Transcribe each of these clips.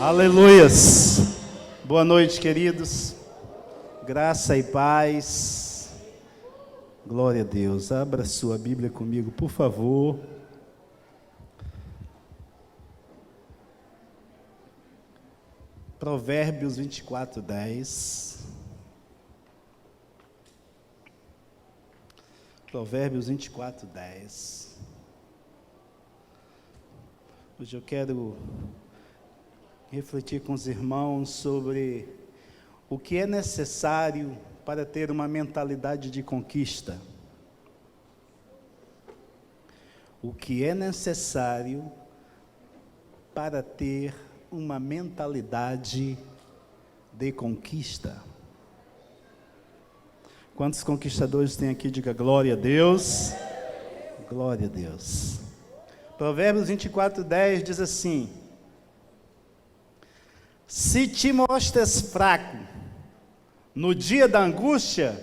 Aleluias! Boa noite, queridos. Graça e paz. Glória a Deus. Abra sua Bíblia comigo, por favor. Provérbios 24:10. Provérbios 24:10. Hoje eu quero refletir com os irmãos sobre o que é necessário para ter uma mentalidade de conquista. O que é necessário para ter uma mentalidade de conquista. Quantos conquistadores tem aqui? Diga glória a Deus. Glória a Deus. Provérbios 24:10 diz assim: se te mostras fraco no dia da angústia,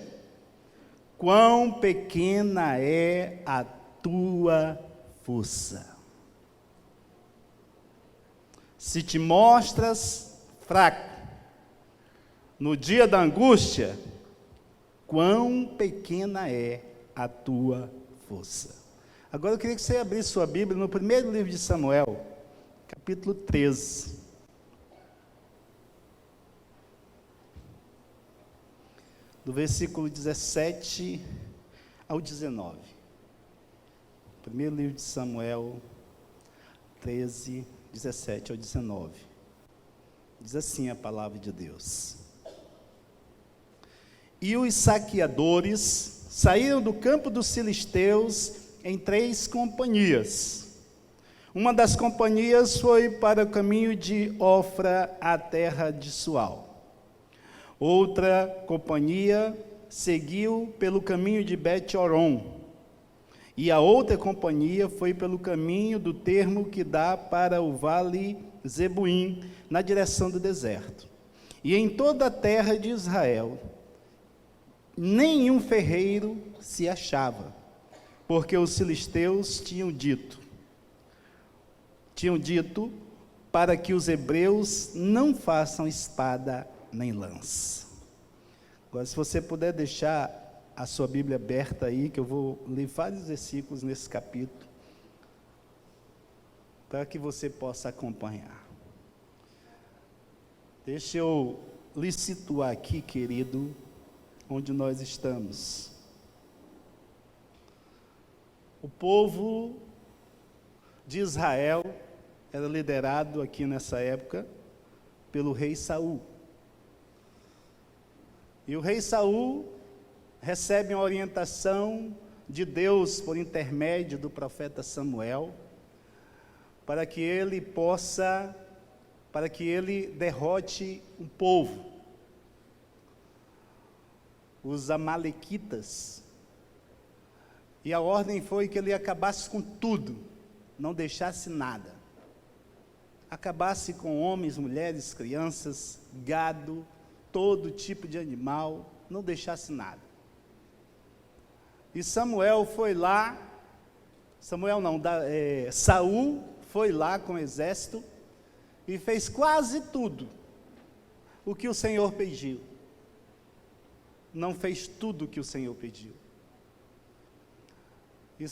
quão pequena é a tua força. Se te mostras fraco no dia da angústia, quão pequena é a tua força. Agora eu queria que você abrisse sua Bíblia no primeiro livro de Samuel, capítulo 13. Do versículo 17 ao 19. Primeiro livro de Samuel, 13, 17 ao 19. Diz assim a palavra de Deus: e os saqueadores saíram do campo dos filisteus em 3 companhias. Uma das companhias foi para o caminho de Ofra, à terra de Sual. Outra companhia seguiu pelo caminho de Bet-Horon, e a outra companhia foi pelo caminho do termo que dá para o vale Zebuim, na direção do deserto. E em toda a terra de Israel, nenhum ferreiro se achava, porque os filisteus tinham dito para que os hebreus não façam espada nem lança. Agora, se você puder deixar a sua Bíblia aberta aí, que eu vou ler vários versículos nesse capítulo, para que você possa acompanhar. Deixa eu lhe situar aqui, querido, onde nós estamos. O povo de Israel era liderado aqui nessa época pelo rei Saul. E o rei Saul recebe uma orientação de Deus por intermédio do profeta Samuel, para que ele derrote um povo, os amalequitas. E a ordem foi que ele acabasse com tudo, não deixasse nada. Acabasse com homens, mulheres, crianças, gado, todo tipo de animal, não deixasse nada. E Saul foi lá com o exército e fez quase tudo o que o Senhor pediu. Não fez tudo o que o Senhor pediu. E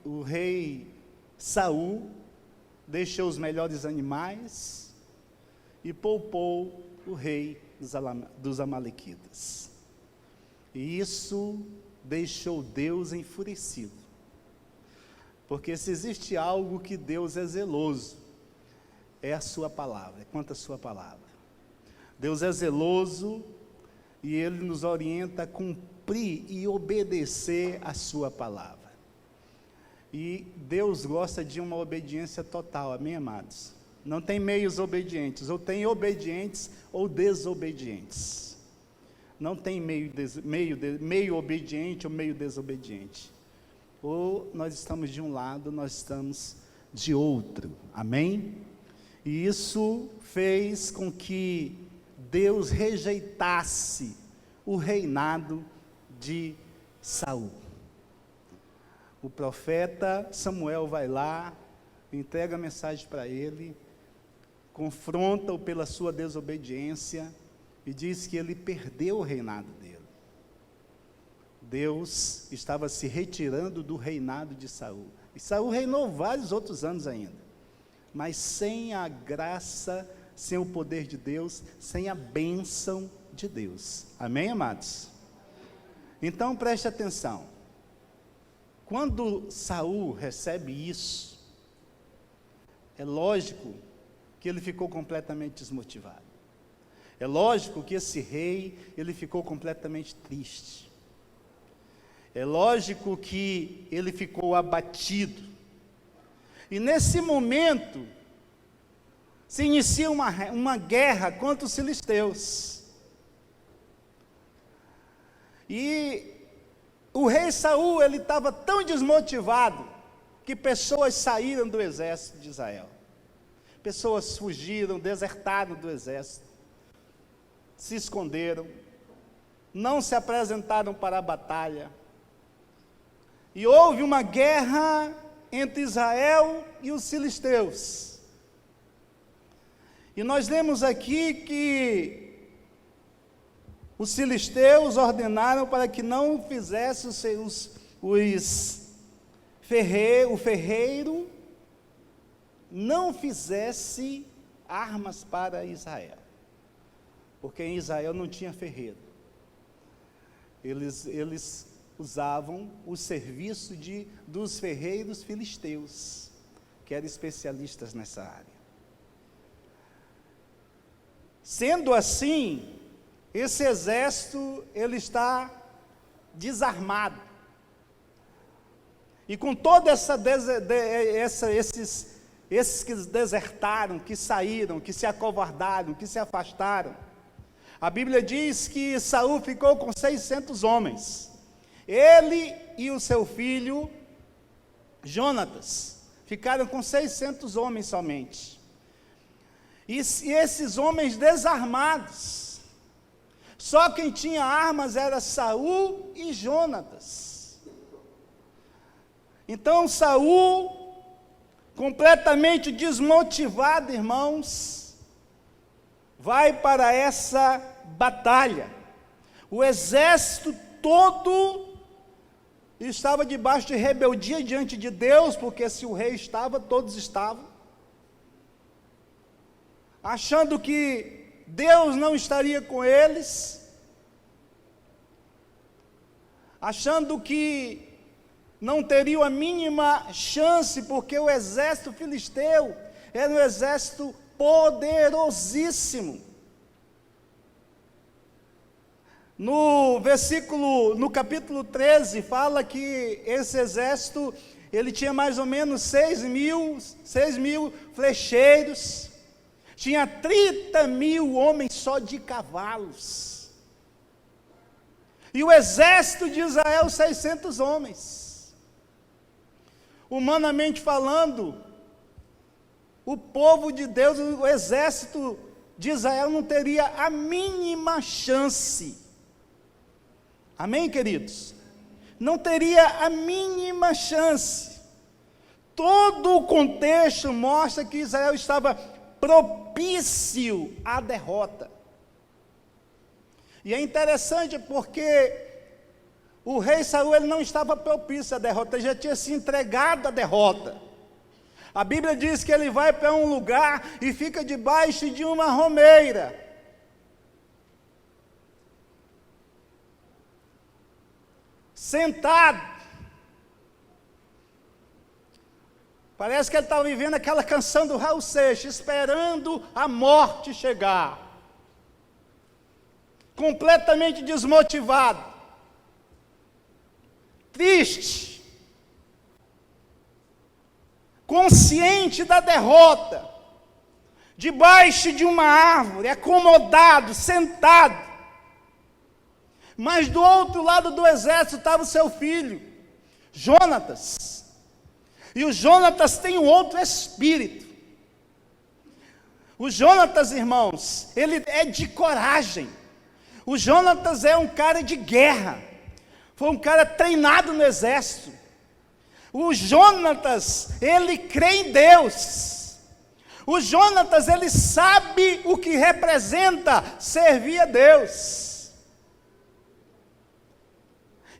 o rei Saul deixou os melhores animais e poupou o rei dos amalequitas. E isso deixou Deus enfurecido. Porque se existe algo que Deus é zeloso, é a sua palavra. É quanto a sua palavra. Deus é zeloso e Ele nos orienta a cumprir e obedecer a sua palavra. E Deus gosta de uma obediência total, amém, amados? Não tem meios obedientes, ou tem obedientes ou desobedientes. Não tem meio obediente ou meio desobediente. Ou nós estamos de um lado, nós estamos de outro, amém? E isso fez com que Deus rejeitasse o reinado de Saul. O profeta Samuel vai lá, entrega a mensagem para ele, confronta-o pela sua desobediência e diz que ele perdeu o reinado dele. Deus estava se retirando do reinado de Saul. E Saul reinou vários outros anos ainda, mas sem a graça, sem o poder de Deus, sem a bênção de Deus. Amém, amados? Então preste atenção. Quando Saul recebe isso, é lógico que ele ficou completamente desmotivado. É lógico que esse rei, ele ficou completamente triste. É lógico que ele ficou abatido. E nesse momento, se inicia uma guerra contra os filisteus. E o rei Saul, ele estava tão desmotivado, que pessoas saíram do exército de Israel. Pessoas fugiram, desertaram do exército, se esconderam, não se apresentaram para a batalha. E houve uma guerra entre Israel e os filisteus. E nós lemos aqui que os filisteus ordenaram para que não fizesse o ferreiro não fizesse armas para Israel, porque em Israel não tinha ferreiro. Eles usavam o serviço dos ferreiros filisteus, que eram especialistas nessa área. Sendo assim, esse exército, ele está desarmado. E com toda esses que desertaram, que saíram, que se acovardaram, que se afastaram, a Bíblia diz que Saul ficou com 600 homens. Ele e o seu filho, Jonatas, ficaram com 600 homens somente. E esses homens desarmados, só quem tinha armas era Saul e Jonatas. Então Saul, completamente desmotivado, irmãos, vai para essa batalha. O exército todo estava debaixo de rebeldia diante de Deus, porque se o rei estava, todos estavam, achando que Deus não estaria com eles, achando que não teriam a mínima chance, porque o exército filisteu era um exército poderosíssimo. No capítulo 13, fala que esse exército, ele tinha mais ou menos 6 mil flecheiros, tinha 30 mil homens só de cavalos, e o exército de Israel, 600 homens. Humanamente falando, o povo de Deus, o exército de Israel não teria a mínima chance. Amém, queridos? Não teria a mínima chance. Todo o contexto mostra que Israel estava propício à derrota. E é interessante porque o rei Saul, ele não estava propício à derrota, ele já tinha se entregado à derrota. A Bíblia diz que ele vai para um lugar e fica debaixo de uma romeira. Sentado. Parece que ele estava vivendo aquela canção do Raul Seixas, esperando a morte chegar. Completamente desmotivado. Triste. Consciente da derrota. Debaixo de uma árvore, acomodado, sentado. Mas do outro lado do exército estava o seu filho, Jonatas. E o Jonatas tem um outro espírito. O Jonatas, irmãos, ele é de coragem. O Jonatas é um cara de guerra. Foi um cara treinado no exército. O Jonatas, ele crê em Deus. O Jonatas, ele sabe o que representa servir a Deus.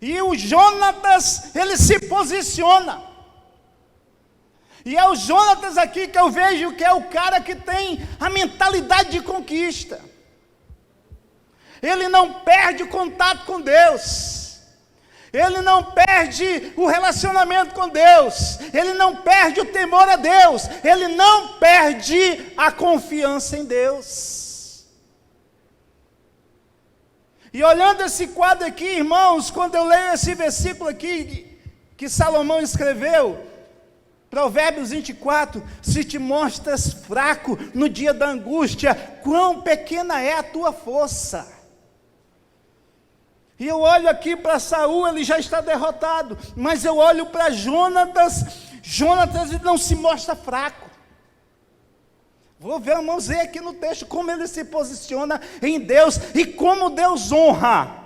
E o Jonatas, ele se posiciona. E é o Jonatas aqui que eu vejo que é o cara que tem a mentalidade de conquista. Ele não perde o contato com Deus. Ele não perde o relacionamento com Deus. Ele não perde o temor a Deus. Ele não perde a confiança em Deus. E olhando esse quadro aqui, irmãos, quando eu leio esse versículo aqui que Salomão escreveu, Provérbios 24, se te mostras fraco no dia da angústia, quão pequena é a tua força. E eu olho aqui para Saul, ele já está derrotado, mas eu olho para Jonatas, ele não se mostra fraco. Vamos ver aqui no texto como ele se posiciona em Deus e como Deus honra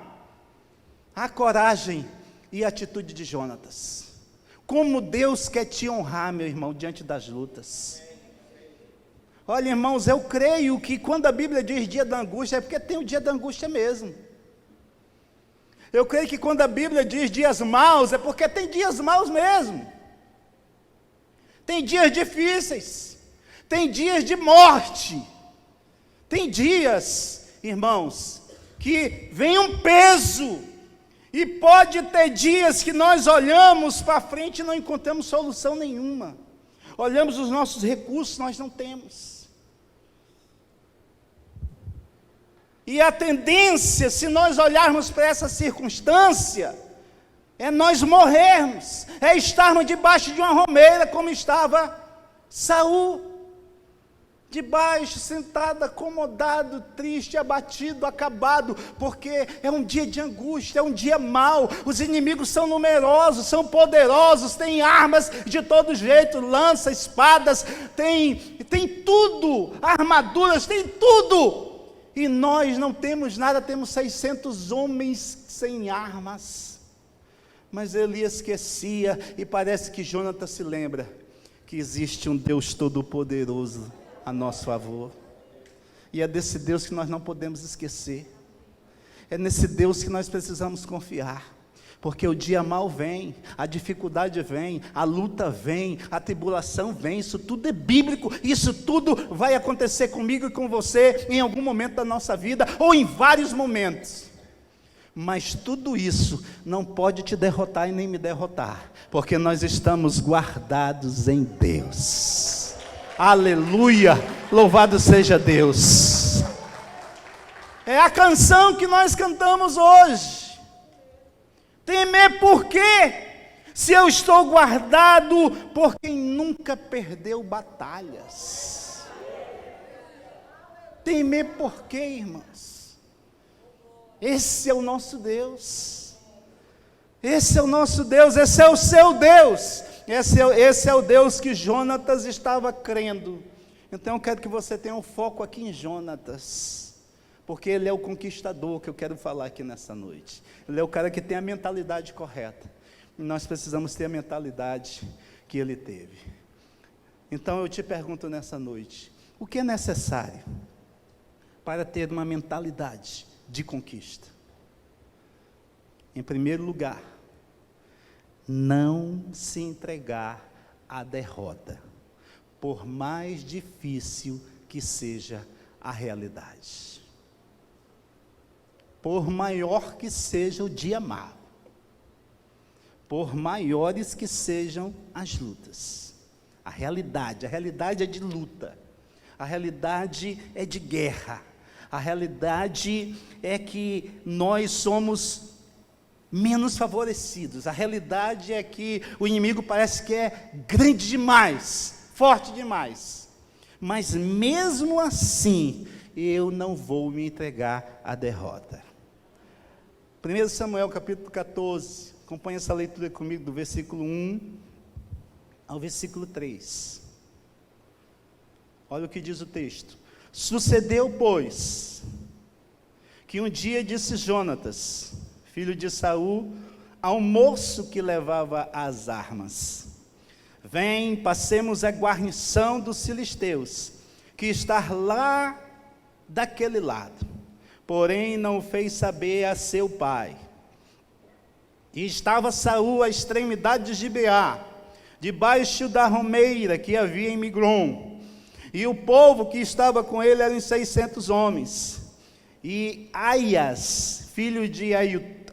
a coragem e a atitude de Jonatas. Como Deus quer te honrar, meu irmão, diante das lutas. Olha, irmãos, eu creio que quando a Bíblia diz dia da angústia, é porque tem o dia da angústia mesmo. Eu creio que quando a Bíblia diz dias maus, é porque tem dias maus mesmo. Tem dias difíceis, tem dias de morte, tem dias, irmãos, que vem um peso. E pode ter dias que nós olhamos para frente e não encontramos solução nenhuma. Olhamos os nossos recursos, nós não temos. E a tendência, se nós olharmos para essa circunstância, é nós morrermos, é estarmos debaixo de uma romeira, como estava Saul. Debaixo, sentado, acomodado, triste, abatido, acabado, porque é um dia de angústia, é um dia mau, os inimigos são numerosos, são poderosos, têm armas de todo jeito, lança, espadas, tem tudo, armaduras, tem tudo, e nós não temos nada, temos 600 homens sem armas. Mas ele esquecia, e parece que Jonatas se lembra, que existe um Deus todo-poderoso a nosso favor, e é desse Deus que nós não podemos esquecer, é nesse Deus que nós precisamos confiar, porque o dia mau vem, a dificuldade vem, a luta vem, a tribulação vem, isso tudo é bíblico, isso tudo vai acontecer comigo e com você, em algum momento da nossa vida, ou em vários momentos, mas tudo isso não pode te derrotar e nem me derrotar, porque nós estamos guardados em Deus. Aleluia, louvado seja Deus. É a canção que nós cantamos hoje. Temer por quê? Se eu estou guardado por quem nunca perdeu batalhas. Temer por quê, irmãos? Esse é o nosso Deus. Esse é o nosso Deus, esse é o seu Deus. Esse é o Deus que Jonatas estava crendo. Então eu quero que você tenha um foco aqui em Jonatas, porque ele é o conquistador que eu quero falar aqui nessa noite. Ele é o cara que tem a mentalidade correta. E nós precisamos ter a mentalidade que ele teve. Então eu te pergunto nessa noite, o que é necessário para ter uma mentalidade de conquista? Em primeiro lugar, não se entregar à derrota, por mais difícil que seja a realidade. Por maior que seja o dia mau, por maiores que sejam as lutas, a realidade é de luta, a realidade é de guerra, a realidade é que nós somos menos favorecidos, a realidade é que o inimigo parece que é grande demais, forte demais, mas mesmo assim, eu não vou me entregar à derrota. 1 Samuel capítulo 14, acompanhe essa leitura comigo, do versículo 1 ao versículo 3, olha o que diz o texto. Sucedeu, pois, que um dia disse Jonatas, filho de Saul, ao moço que levava as armas: Vem, passemos a guarnição dos filisteus, que está lá daquele lado. Porém não fez saber a seu pai. E estava Saul à extremidade de Gibeá, debaixo da romeira que havia em Migron. E o povo que estava com ele eram 600 homens. E Aias, filho de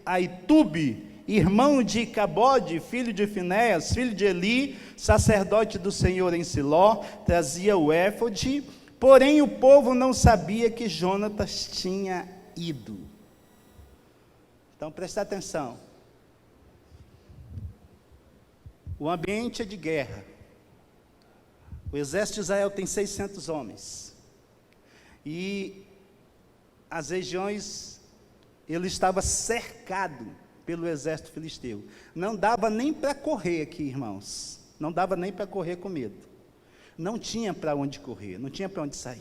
Aitube, irmão de Cabode, filho de Finéas, filho de Eli, sacerdote do Senhor em Siló, trazia o éfode, porém o povo não sabia que Jonatas tinha ido. Então presta atenção, o ambiente é de guerra, o exército de Israel tem 600 homens, e as regiões, ele estava cercado pelo exército filisteu. Não dava nem para correr aqui, irmãos. Não dava nem para correr com medo. Não tinha para onde correr, não tinha para onde sair.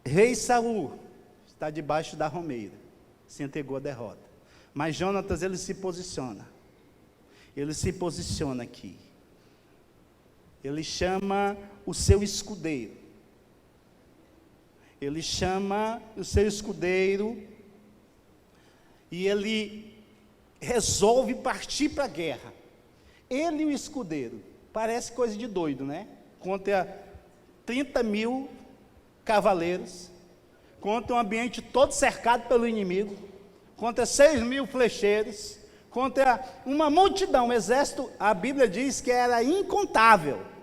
Rei Saul está debaixo da romeira, se entregou à derrota. Mas Jonatas, ele se posiciona. Ele se posiciona aqui. Ele chama o seu escudeiro. Ele chama o seu escudeiro e ele resolve partir para a guerra. Ele e o escudeiro, parece coisa de doido, né? Contra 30 mil cavaleiros, contra um ambiente todo cercado pelo inimigo, contra 6 mil flecheiros, contra uma multidão, um exército, a Bíblia diz que era incontável.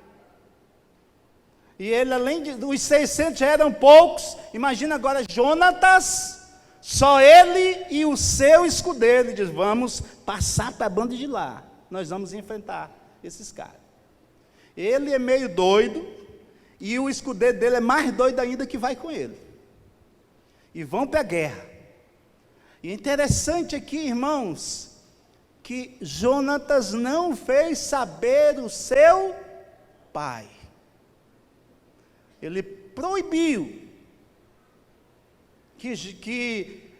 E ele, além de, os 600 já eram poucos, imagina agora Jonatas, só ele e o seu escudeiro. Ele diz, vamos passar para a banda de lá, nós vamos enfrentar esses caras. Ele é meio doido, e o escudeiro dele é mais doido ainda, que vai com ele. E vão para a guerra. E é interessante aqui, irmãos, que Jonatas não fez saber o seu pai. Ele proibiu que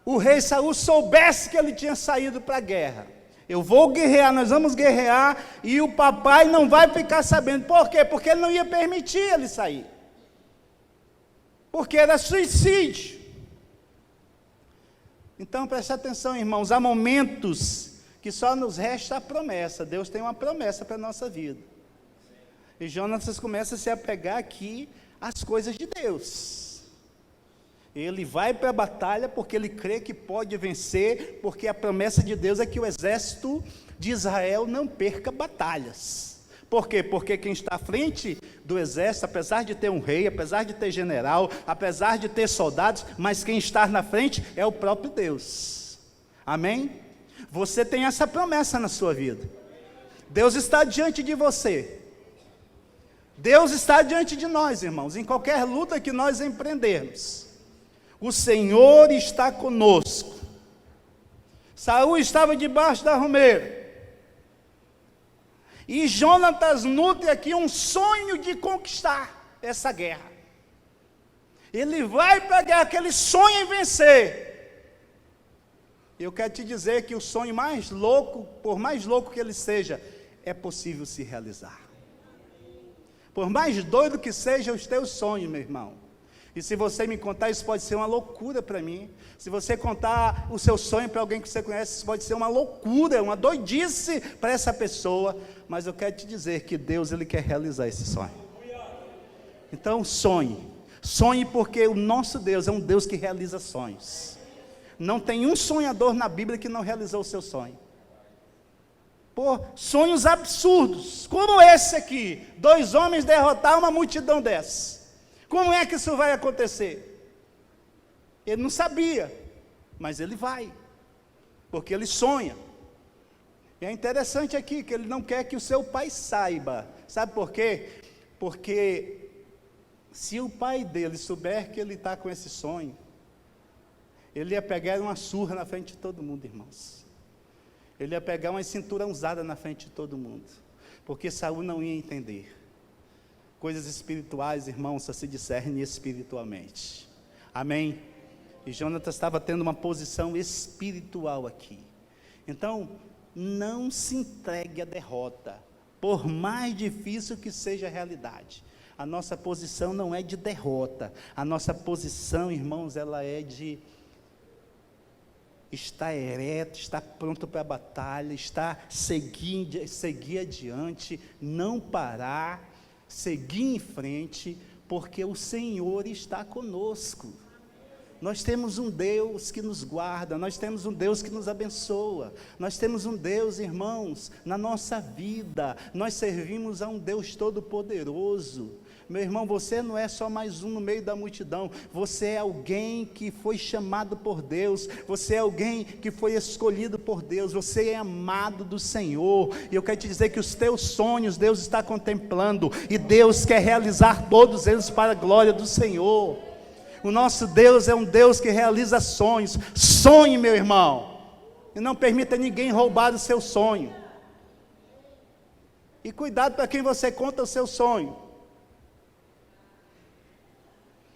o rei Saul soubesse que ele tinha saído para a guerra. Eu vou guerrear, nós vamos guerrear, e o papai não vai ficar sabendo. Por quê? Porque ele não ia permitir ele sair. Porque era suicídio. Então preste atenção, irmãos, há momentos que só nos resta a promessa. Deus tem uma promessa para a nossa vida. E Jonatas começa a se apegar aqui às coisas de Deus. Ele vai para a batalha porque ele crê que pode vencer, porque a promessa de Deus é que o exército de Israel não perca batalhas. Por quê? Porque quem está à frente do exército, apesar de ter um rei, apesar de ter general, apesar de ter soldados, mas quem está na frente é o próprio Deus. Amém? Você tem essa promessa na sua vida. Deus está diante de você. Deus está diante de nós, irmãos, em qualquer luta que nós empreendermos. O Senhor está conosco. Saul estava debaixo da romeira. E Jonatas nutre aqui um sonho de conquistar essa guerra. Ele vai para a guerra, aquele sonho em vencer. Eu quero te dizer que o sonho mais louco, por mais louco que ele seja, é possível se realizar. Por mais doido que sejam os teus sonhos, meu irmão. E se você me contar, isso pode ser uma loucura para mim. Se você contar o seu sonho para alguém que você conhece, isso pode ser uma loucura, uma doidice para essa pessoa. Mas eu quero te dizer que Deus, Ele quer realizar esse sonho. Então sonhe. Sonhe, porque o nosso Deus é um Deus que realiza sonhos. Não tem um sonhador na Bíblia que não realizou o seu sonho. Por sonhos absurdos, como esse aqui, 2 homens derrotar uma multidão dessa. Como é que isso vai acontecer? Ele não sabia, mas ele vai, porque ele sonha. E é interessante aqui, que ele não quer que o seu pai saiba. Sabe por quê? Porque se o pai dele souber que ele está com esse sonho, ele ia pegar uma surra na frente de todo mundo, irmãos. Ele ia pegar uma cintura usada na frente de todo mundo, porque Saul não ia entender. Coisas espirituais, irmãos, só se discernem espiritualmente. Amém? E Jonatas estava tendo uma posição espiritual aqui. Então, não se entregue à derrota, por mais difícil que seja a realidade. A nossa posição não é de derrota, a nossa posição, irmãos, ela é de estar ereto, estar pronto para a batalha, seguir adiante, não parar, seguir em frente, porque o Senhor está conosco. Nós temos um Deus que nos guarda, nós temos um Deus que nos abençoa, nós temos um Deus, irmãos, na nossa vida, nós servimos a um Deus todo-poderoso. Meu irmão, você não é só mais um no meio da multidão, você é alguém que foi chamado por Deus, você é alguém que foi escolhido por Deus, você é amado do Senhor, e eu quero te dizer que os teus sonhos Deus está contemplando, e Deus quer realizar todos eles para a glória do Senhor. O nosso Deus é um Deus que realiza sonhos. Sonhe, meu irmão, e não permita ninguém roubar o seu sonho. E cuidado para quem você conta o seu sonho.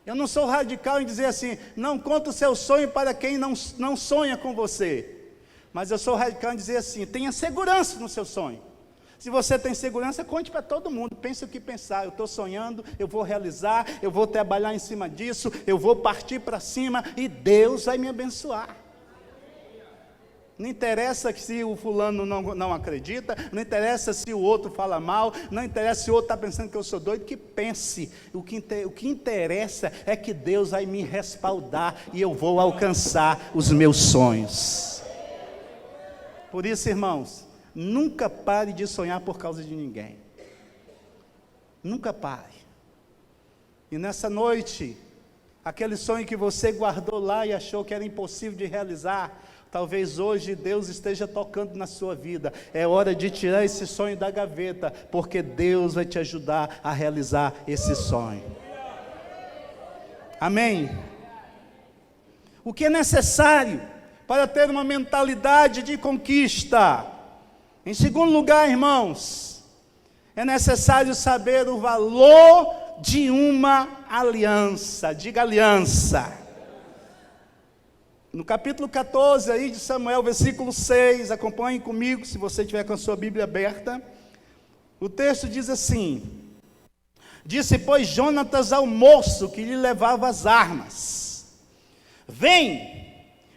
Eu não sou radical em dizer assim, não conta o seu sonho para quem não sonha com você. Mas eu sou radical em dizer assim, tenha segurança no seu sonho. Se você tem segurança, conte para todo mundo, pense o que pensar, eu estou sonhando, eu vou realizar, eu vou trabalhar em cima disso, eu vou partir para cima e Deus vai me abençoar. Não interessa se o fulano não acredita, não interessa se o outro fala mal, não interessa se o outro está pensando que eu sou doido, que pense. O que interessa é que Deus vai me respaldar e eu vou alcançar os meus sonhos. Por isso, irmãos, nunca pare de sonhar por causa de ninguém. Nunca pare. E nessa noite, aquele sonho que você guardou lá e achou que era impossível de realizar, talvez hoje Deus esteja tocando na sua vida. É hora de tirar esse sonho da gaveta, porque Deus vai te ajudar a realizar esse sonho. Amém? O que é necessário para ter uma mentalidade de conquista? Em segundo lugar, irmãos, é necessário saber o valor de uma aliança. Diga aliança. No capítulo 14 aí de Samuel, versículo 6, acompanhe comigo, se você tiver com a sua Bíblia aberta. O texto diz assim: disse, pois, Jonatas ao moço que lhe levava as armas: vem,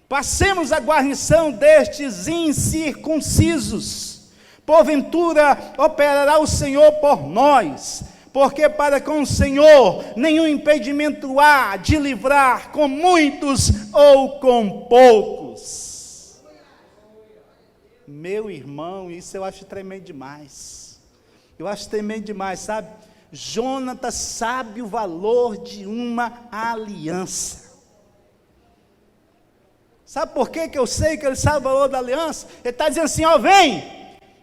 passemos a guarnição destes incircuncisos, porventura operará o Senhor por nós, porque para com o Senhor nenhum impedimento há de livrar com muitos ou com poucos. Meu irmão, isso eu acho tremendo demais. Eu acho tremendo demais, sabe? Jonatas sabe o valor de uma aliança. Sabe por que eu sei que ele sabe o valor da aliança? Ele está dizendo assim, ó, vem,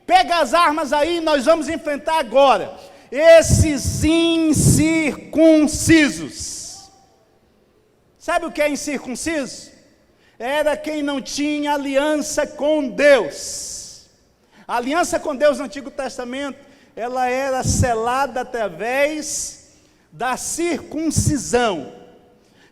pega as armas aí, nós vamos enfrentar agora esses incircuncisos. Sabe o que é incircunciso? Era quem não tinha aliança com Deus. A aliança com Deus no Antigo Testamento, ela era selada através da circuncisão.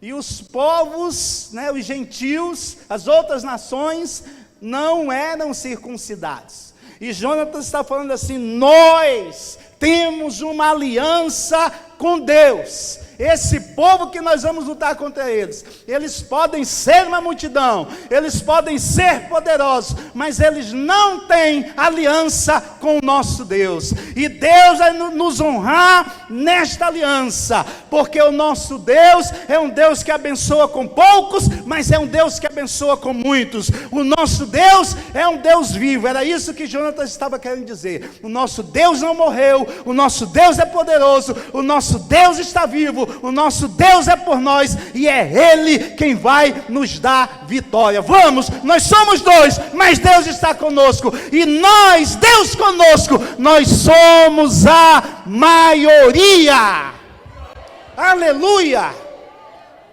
E os povos, os gentios, as outras nações, não eram circuncidados. E Jonatas está falando assim, nós temos uma aliança com Deus. Esse povo que nós vamos lutar contra eles podem ser uma multidão, eles podem ser poderosos, mas eles não têm aliança com o nosso Deus. E Deus vai nos honrar nesta aliança, porque o nosso Deus é um Deus que abençoa com poucos, mas é um Deus que abençoa com muitos. O nosso Deus é um Deus vivo. Era isso que Jonatas estava querendo dizer. O nosso Deus não morreu, o nosso Deus é poderoso, o nosso Deus está vivo, o nosso Deus é por nós, e é Ele quem vai nos dar vitória. Vamos, nós somos dois, mas Deus está conosco, e nós, Deus conosco, nós somos a maioria. Aleluia!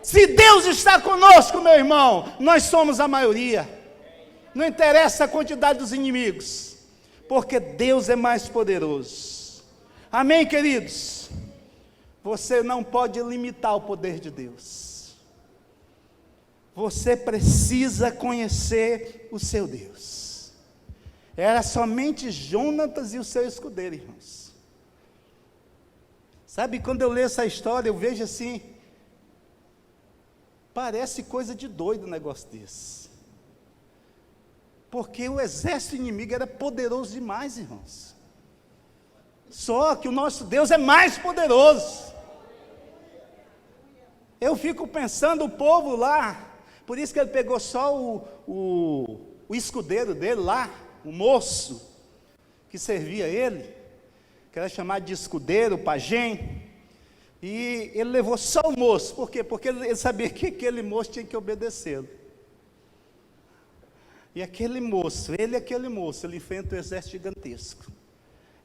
Se Deus está conosco, meu irmão, nós somos a maioria. Não interessa a quantidade dos inimigos, porque Deus é mais poderoso. Amém, queridos? Você não pode limitar o poder de Deus. Você precisa conhecer o seu Deus. Era somente Jonatas e o seu escudeiro, irmãos. Sabe, quando eu leio essa história, eu vejo assim, parece coisa de doido um negócio desse. Porque o exército inimigo era poderoso demais, irmãos. Só que o nosso Deus é mais poderoso. Eu fico pensando, o povo lá, por isso que ele pegou só o escudeiro dele lá, o moço que servia ele, que era chamado de escudeiro, pajem, e ele levou só o moço. Por quê? Porque ele sabia que aquele moço tinha que obedecê-lo. E aquele moço, ele enfrenta um exército gigantesco.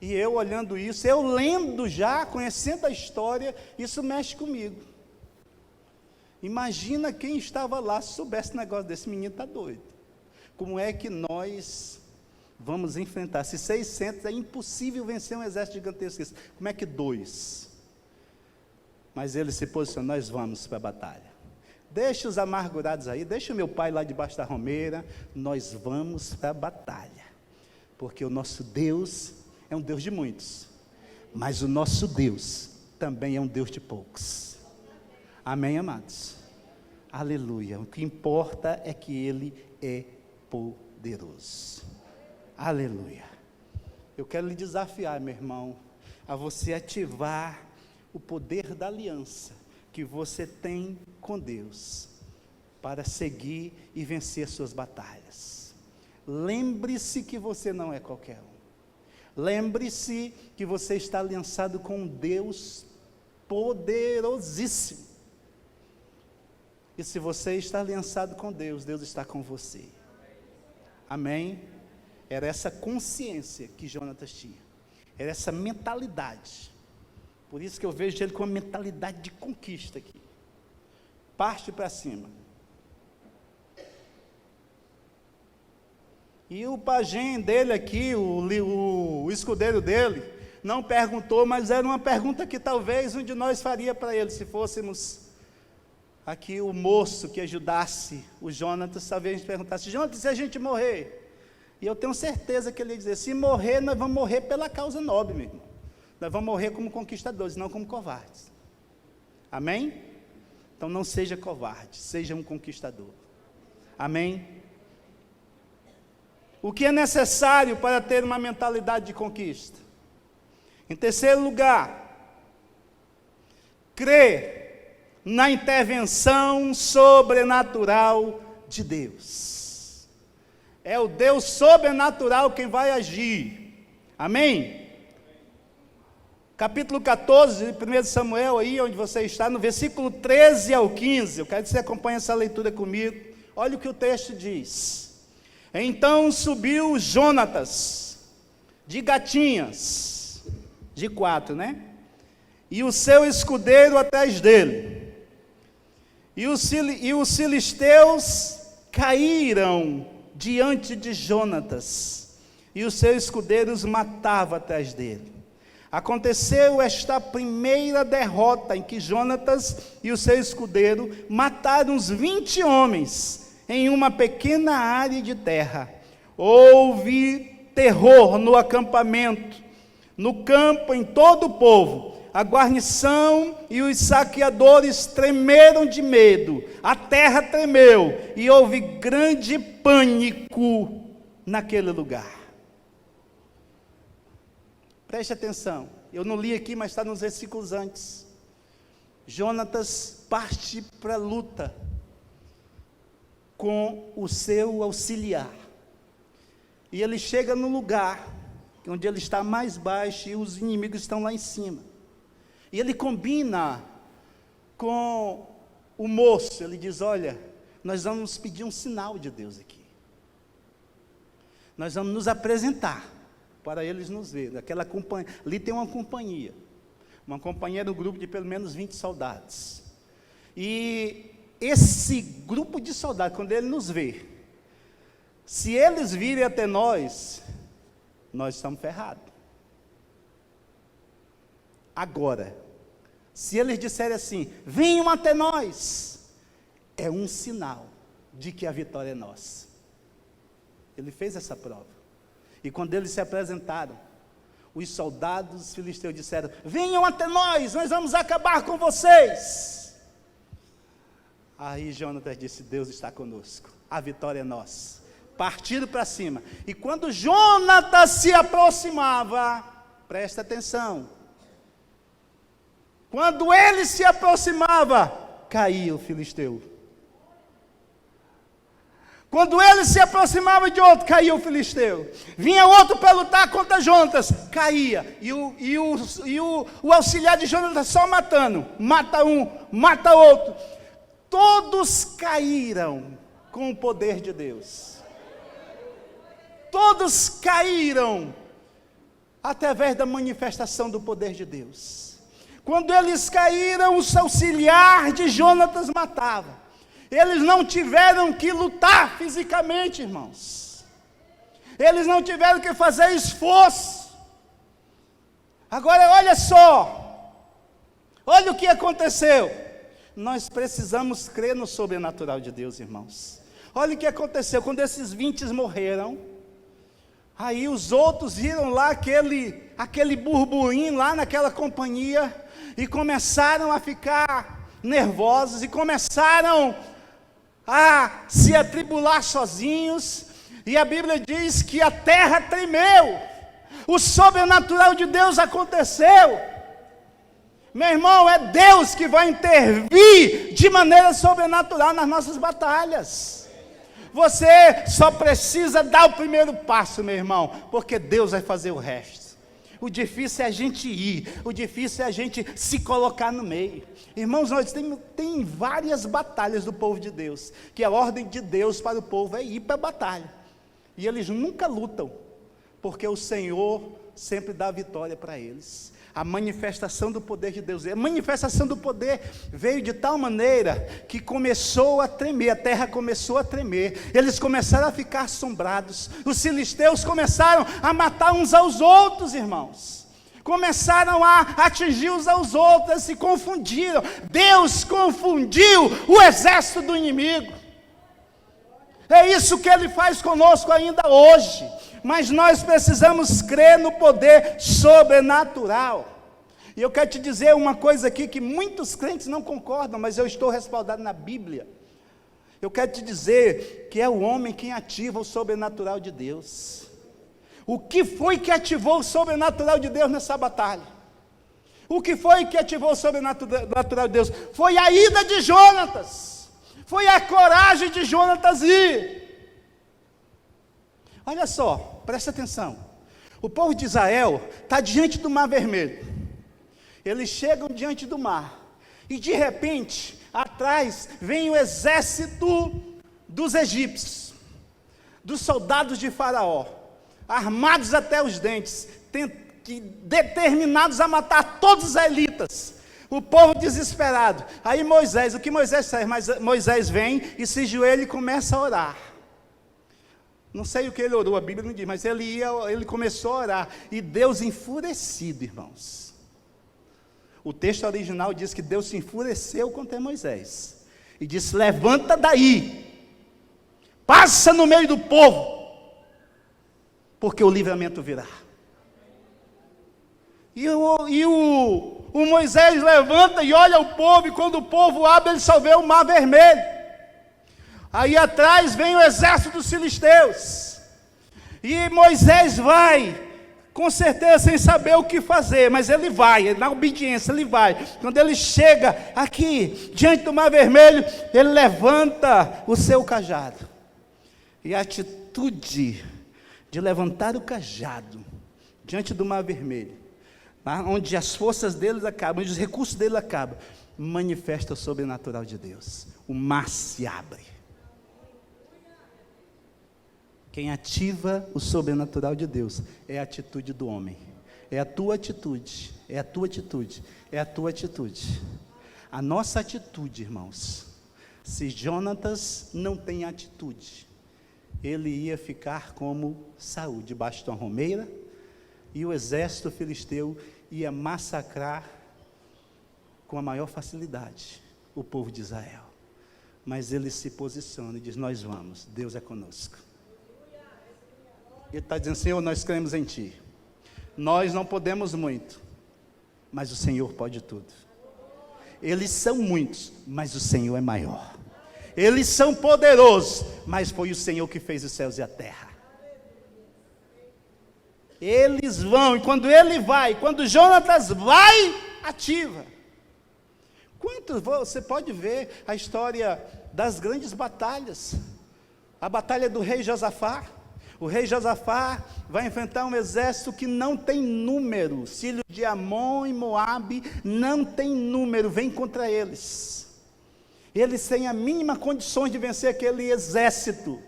E eu olhando isso, eu lendo já, conhecendo a história, isso mexe comigo. Imagina quem estava lá, se soubesse um negócio desse, menino está doido. Como é que nós vamos enfrentar? Se 600 é impossível vencer um exército gigantesco, como é que 2? Mas ele se posicionou, nós vamos para a batalha. Deixa os amargurados aí, deixa o meu pai lá debaixo da romeira, nós vamos para a batalha. Porque o nosso Deus é um Deus de muitos, mas o nosso Deus também é um Deus de poucos. Amém, amados? Aleluia. O que importa é que Ele é poderoso. Aleluia. Eu quero lhe desafiar, meu irmão, a você ativar o poder da aliança que você tem com Deus, para seguir e vencer suas batalhas. Lembre-se que você não é qualquer um. Lembre-se que você está aliançado com um Deus poderosíssimo. E se você está aliançado com Deus, Deus está com você. Amém? Era essa consciência que Jonatas tinha. Era essa mentalidade. Por isso que eu vejo ele com uma mentalidade de conquista aqui. Parte para cima. E o pajem dele aqui, o escudeiro dele, não perguntou, mas era uma pergunta que talvez um de nós faria para ele, se fôssemos aqui o moço que ajudasse o Jonatas, talvez a gente perguntasse, Jonatas, se a gente morrer? E eu tenho certeza que ele ia dizer, se morrer, nós vamos morrer pela causa nobre, meu irmão. Nós vamos morrer como conquistadores, não como covardes. Amém? Então não seja covarde, seja um conquistador. Amém? O que é necessário para ter uma mentalidade de conquista? Em terceiro lugar, crer na intervenção sobrenatural de Deus. É o Deus sobrenatural quem vai agir. Amém? Capítulo 14 de 1 Samuel, aí onde você está, no versículo 13 ao 15, eu quero que você acompanhe essa leitura comigo. Olha o que o texto diz. Então subiu Jonatas, de gatinhas, de 4, né? E o seu escudeiro atrás dele. E os filisteus caíram diante de Jonatas, e os seus escudeiros matavam atrás dele. Aconteceu esta primeira derrota, em que Jonatas e o seu escudeiro mataram uns 20 homens, em uma pequena área de terra. Houve terror no acampamento, no campo, em todo o povo. A guarnição e os saqueadores tremeram de medo, a terra tremeu, e houve grande pânico naquele lugar. Preste atenção, eu não li aqui, mas está nos versículos antes. Jonatas parte para a luta com o seu auxiliar, e ele chega no lugar onde ele está mais baixo e os inimigos estão lá em cima. E ele combina com o moço, ele diz, olha, nós vamos pedir um sinal de Deus aqui. Nós vamos nos apresentar, para eles nos verem. Ali tem uma companhia do grupo de pelo menos 20 soldados. E esse grupo de soldados, quando ele nos vê, se eles virem até nós estamos ferrados. Agora, se eles disserem assim, venham até nós, é um sinal de que a vitória é nossa. Ele fez essa prova. E quando eles se apresentaram, os soldados filisteus disseram: venham até nós vamos acabar com vocês. Aí Jonatas disse: Deus está conosco, a vitória é nossa. Partiram para cima. E quando Jonatas se aproximava, presta atenção, quando ele se aproximava, caía o filisteu. Quando ele se aproximava de outro, caía o filisteu. Vinha outro para lutar contra Jonatas, caía. E o auxiliar de Jonatas só matando. Mata um, mata outro. Todos caíram com o poder de Deus. Todos caíram através da manifestação do poder de Deus. Quando eles caíram, o auxiliar de Jonatas matava. Eles não tiveram que lutar fisicamente, irmãos. Eles não tiveram que fazer esforço. Agora olha só. Olha o que aconteceu. Nós precisamos crer no sobrenatural de Deus, irmãos. Olha o que aconteceu. Quando esses 20 morreram, aí os outros viram lá aquele burburinho lá naquela companhia e começaram a ficar nervosos e começaram a se atribular sozinhos, e a Bíblia diz que a terra tremeu, o sobrenatural de Deus aconteceu. Meu irmão, é Deus que vai intervir de maneira sobrenatural nas nossas batalhas. Você só precisa dar o primeiro passo, meu irmão, porque Deus vai fazer o resto. O difícil é a gente ir, o difícil é a gente se colocar no meio. Irmãos, nós tem várias batalhas do povo de Deus, que a ordem de Deus para o povo é ir para a batalha. E eles nunca lutam, porque o Senhor sempre dá vitória para eles. A manifestação do poder de Deus, a manifestação do poder veio de tal maneira que começou a tremer, a terra começou a tremer, eles começaram a ficar assombrados, os filisteus começaram a matar uns aos outros, irmãos, começaram a atingir uns aos outros, se confundiram. Deus confundiu o exército do inimigo. É isso que Ele faz conosco ainda hoje. Mas nós precisamos crer no poder sobrenatural. E eu quero te dizer uma coisa aqui que muitos crentes não concordam, mas eu estou respaldado na Bíblia. Eu quero te dizer que é o homem quem ativa o sobrenatural de Deus. O que foi que ativou o sobrenatural de Deus nessa batalha? O que foi que ativou o sobrenatural de Deus? Foi a ida de Jonatas. Foi a coragem de Jonatas ir. Olha só, presta atenção. O povo de Israel está diante do Mar Vermelho. Eles chegam diante do mar. E de repente, atrás, vem o exército dos egípcios, dos soldados de Faraó, armados até os dentes, determinados a matar todos os israelitas. O povo desesperado. Aí Moisés, o que Moisés faz? Mas Moisés vem e se ajoelha e começa a orar. Não sei o que ele orou, a Bíblia não diz, mas ele começou a orar. E Deus enfurecido, irmãos. O texto original diz que Deus se enfureceu contra Moisés. E disse: levanta daí, passa no meio do povo, porque o livramento virá. E o Moisés levanta e olha o povo, e quando o povo abre, ele só vê o Mar Vermelho. Aí atrás vem o exército dos filisteus. E Moisés vai, com certeza sem saber o que fazer, mas ele vai, na obediência ele vai. Quando ele chega aqui, diante do Mar Vermelho, ele levanta o seu cajado. E a atitude de levantar o cajado diante do Mar Vermelho, onde as forças deles acabam, onde os recursos dele acabam, manifesta o sobrenatural de Deus. O mar se abre. Quem ativa o sobrenatural de Deus é a atitude do homem. É a tua atitude, é a tua atitude, é a tua atitude. A nossa atitude, irmãos. Se Jonatas não tem atitude, ele ia ficar como Saul, debaixo de uma romeira, e o exército filisteu ia massacrar com a maior facilidade o povo de Israel. Mas ele se posiciona e diz: nós vamos, Deus é conosco. Ele está dizendo: Senhor, nós cremos em Ti. Nós não podemos muito, mas o Senhor pode tudo. Eles são muitos, mas o Senhor é maior. Eles são poderosos, mas foi o Senhor que fez os céus e a terra. Eles vão, e quando ele vai, quando Jonatas vai, ativa. Quantos, você pode ver a história das grandes batalhas. A batalha do rei Josafá. O rei Josafá vai enfrentar um exército que não tem número. Os filhos de Amon e Moabe não tem número, vem contra eles. Eles têm a mínima condição de vencer aquele exército.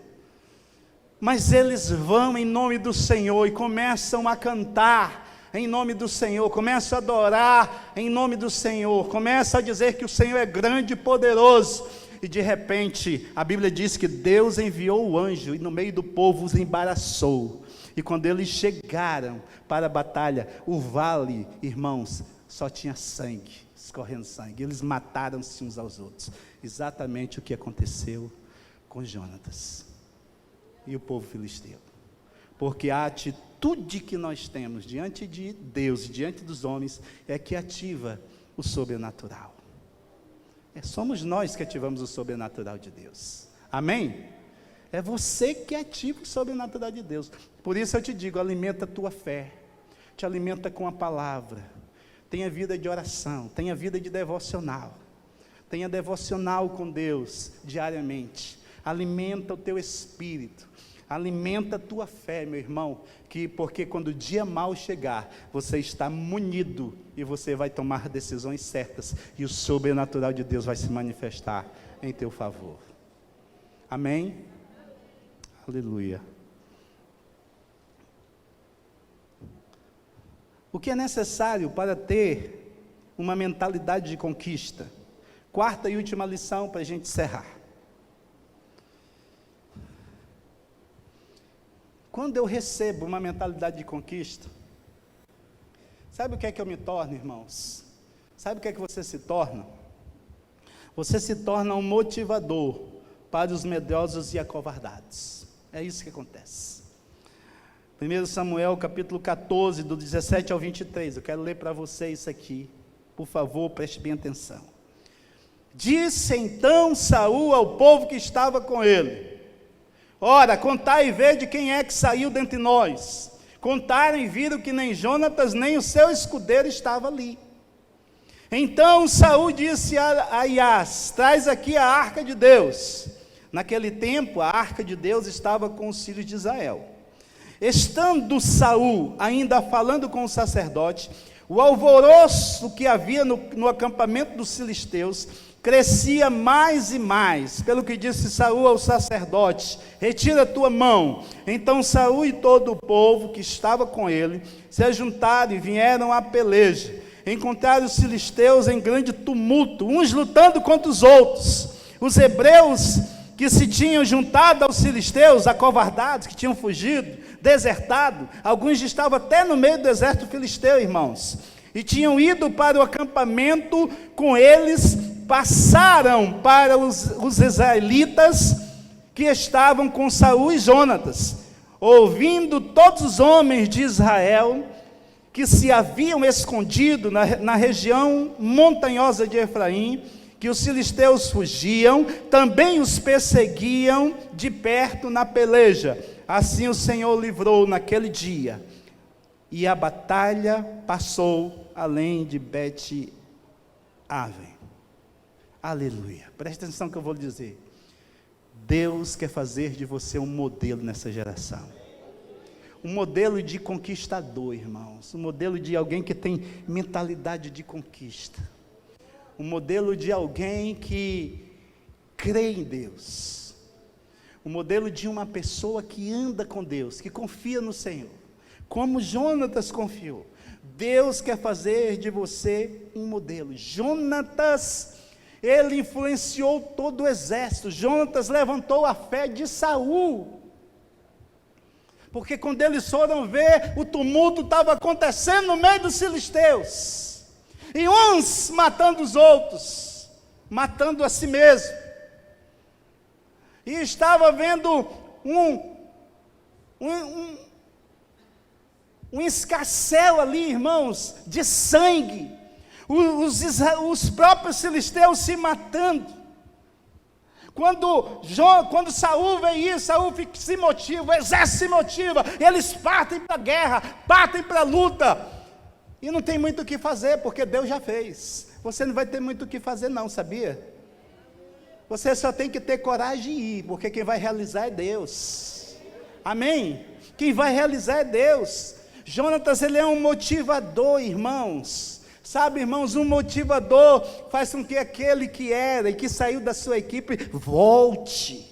Mas eles vão em nome do Senhor e começam a cantar em nome do Senhor, começam a adorar em nome do Senhor, começam a dizer que o Senhor é grande e poderoso. E de repente, a Bíblia diz que Deus enviou o anjo e no meio do povo os embaraçou. E quando eles chegaram para a batalha, o vale, irmãos, só tinha sangue, escorrendo sangue. Eles mataram-se uns aos outros. Exatamente o que aconteceu com Jonatas e o povo filisteu. Porque a atitude que nós temos diante de Deus e diante dos homens é que ativa o sobrenatural. Somos nós que ativamos o sobrenatural de Deus. Amém? É você que ativa o sobrenatural de Deus. Por isso eu te digo, alimenta a tua fé. Te alimenta com a palavra. Tenha vida de oração, tenha vida de devocional. Tenha devocional com Deus diariamente. Alimenta o teu espírito. Alimenta a tua fé, meu irmão, porque quando o dia mau chegar, você está munido e você vai tomar decisões certas e o sobrenatural de Deus vai se manifestar em teu favor. Amém? Aleluia. O que é necessário para ter uma mentalidade de conquista? Quarta e última lição para a gente encerrar. Quando eu recebo uma mentalidade de conquista, sabe o que é que eu me torno, irmãos? Sabe o que é que você se torna? Você se torna um motivador para os medrosos e acovardados. É isso que acontece. 1 Samuel capítulo 14, do 17 ao 23, eu quero ler para vocês isso aqui, por favor, preste bem atenção. Disse então Saul ao povo que estava com ele: ora, contai e vede quem é que saiu dentre nós. Contaram e viram que nem Jonatas, nem o seu escudeiro estava ali. Então Saul disse a Aias: traz aqui a arca de Deus. Naquele tempo, a arca de Deus estava com os filhos de Israel. Estando Saul ainda falando com o sacerdote, o alvoroço que havia no acampamento dos filisteus crescia mais e mais, pelo que disse Saul ao sacerdote: retira a tua mão. Então Saul e todo o povo que estava com ele se ajuntaram e vieram à peleja. Encontraram os filisteus em grande tumulto, uns lutando contra os outros. Os hebreus que se tinham juntado aos filisteus, acovardados, que tinham fugido, desertado, alguns estavam até no meio do exército filisteu, irmãos, e tinham ido para o acampamento com eles, passaram para os israelitas que estavam com Saul e Jonatas, ouvindo todos os homens de Israel que se haviam escondido na região montanhosa de Efraim, que os filisteus fugiam, também os perseguiam de perto na peleja. Assim o Senhor livrou naquele dia, e a batalha passou além de Bet-Aven. Aleluia. Preste atenção no que eu vou lhe dizer. Deus quer fazer de você um modelo nessa geração. Um modelo de conquistador, irmãos. Um modelo de alguém que tem mentalidade de conquista. Um modelo de alguém que crê em Deus. Um modelo de uma pessoa que anda com Deus, que confia no Senhor. Como Jonatas confiou. Deus quer fazer de você um modelo. Jonatas, ele influenciou todo o exército. Jonatas levantou a fé de Saul. Porque quando eles foram ver, o tumulto estava acontecendo no meio dos filisteus. E uns matando os outros, matando a si mesmo. E estava vendo um escarcéu ali, irmãos, de sangue, os próprios filisteus se matando. Quando Saul vê isso, Saul se motiva, o exército se motiva, eles partem para a guerra, partem para a luta, e não tem muito o que fazer, porque Deus já fez. Você não vai ter muito o que fazer não, sabia? Você só tem que ter coragem de ir, porque quem vai realizar é Deus. Amém? Quem vai realizar é Deus. Jonatas, ele é um motivador, irmãos. Sabe, irmãos, um motivador faz com que aquele que era e que saiu da sua equipe volte.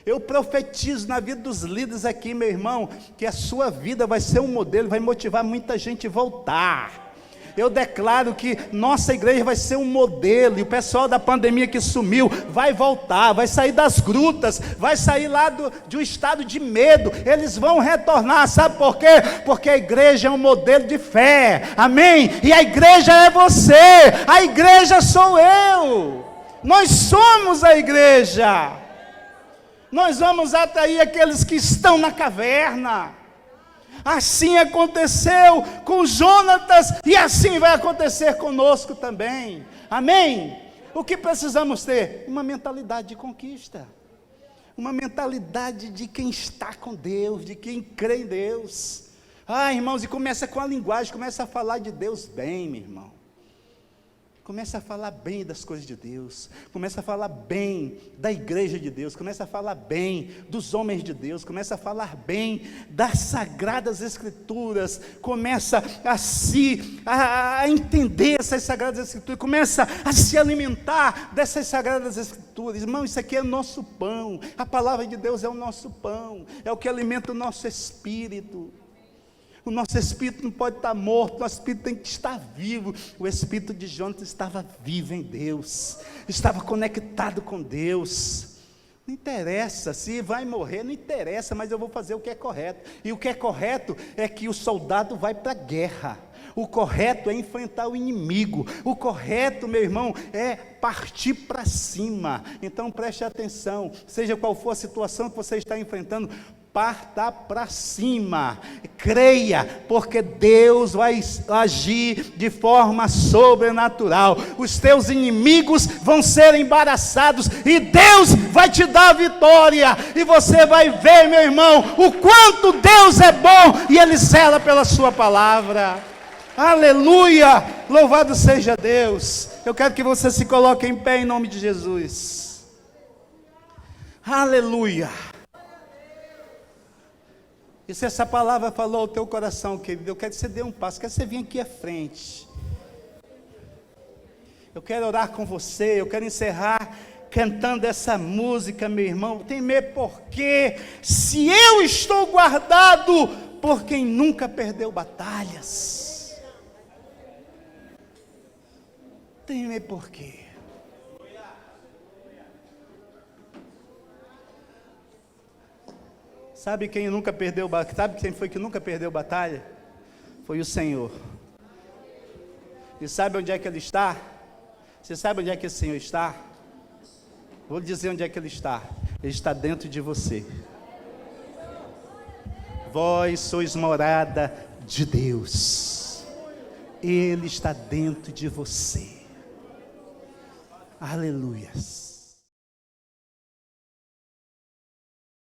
Eu profetizo na vida dos líderes aqui, meu irmão, que a sua vida vai ser um modelo, vai motivar muita gente a voltar. Eu declaro que nossa igreja vai ser um modelo, e o pessoal da pandemia que sumiu vai voltar, vai sair das grutas, vai sair lá de um estado de medo, eles vão retornar, sabe por quê? Porque a igreja é um modelo de fé, amém? E a igreja é você, a igreja sou eu, nós somos a igreja, nós vamos atrair aqueles que estão na caverna. Assim aconteceu com Jonatas, e assim vai acontecer conosco também, amém? O que precisamos ter? Uma mentalidade de conquista, uma mentalidade de quem está com Deus, de quem crê em Deus. Irmãos, e começa com a linguagem, começa a falar de Deus bem, meu irmão. Começa a falar bem das coisas de Deus, começa a falar bem da igreja de Deus, começa a falar bem dos homens de Deus, começa a falar bem das sagradas escrituras, começa a entender essas sagradas escrituras, começa a se alimentar dessas sagradas escrituras. Irmão, isso aqui é o nosso pão, a palavra de Deus é o nosso pão, é o que alimenta o nosso espírito. O nosso espírito não pode estar morto, o nosso espírito tem que estar vivo. O espírito de Jonatas estava vivo em Deus, estava conectado com Deus. Não interessa, se vai morrer, não interessa, mas eu vou fazer o que é correto. E o que é correto é que o soldado vai para a guerra. O correto é enfrentar o inimigo. O correto, meu irmão, é partir para cima. Então preste atenção, seja qual for a situação que você está enfrentando, parta para cima, creia, porque Deus vai agir de forma sobrenatural. Os teus inimigos vão ser embaraçados e Deus vai te dar a vitória, e você vai ver, meu irmão, o quanto Deus é bom, e Ele zela pela sua palavra. Aleluia, louvado seja Deus. Eu quero que você se coloque em pé em nome de Jesus. Aleluia. E se essa palavra falou ao teu coração, querido, eu quero que você dê um passo, quero que você venha aqui à frente. Eu quero orar com você, eu quero encerrar cantando essa música, meu irmão. Temer porque se eu estou guardado por quem nunca perdeu batalhas. Temer por quê? Sabe quem nunca perdeu batalha? Sabe quem foi que nunca perdeu batalha? Foi o Senhor. E sabe onde é que Ele está? Você sabe onde é que esse Senhor está? Vou lhe dizer onde é que Ele está. Ele está dentro de você. Vós sois morada de Deus. Ele está dentro de você. Aleluias.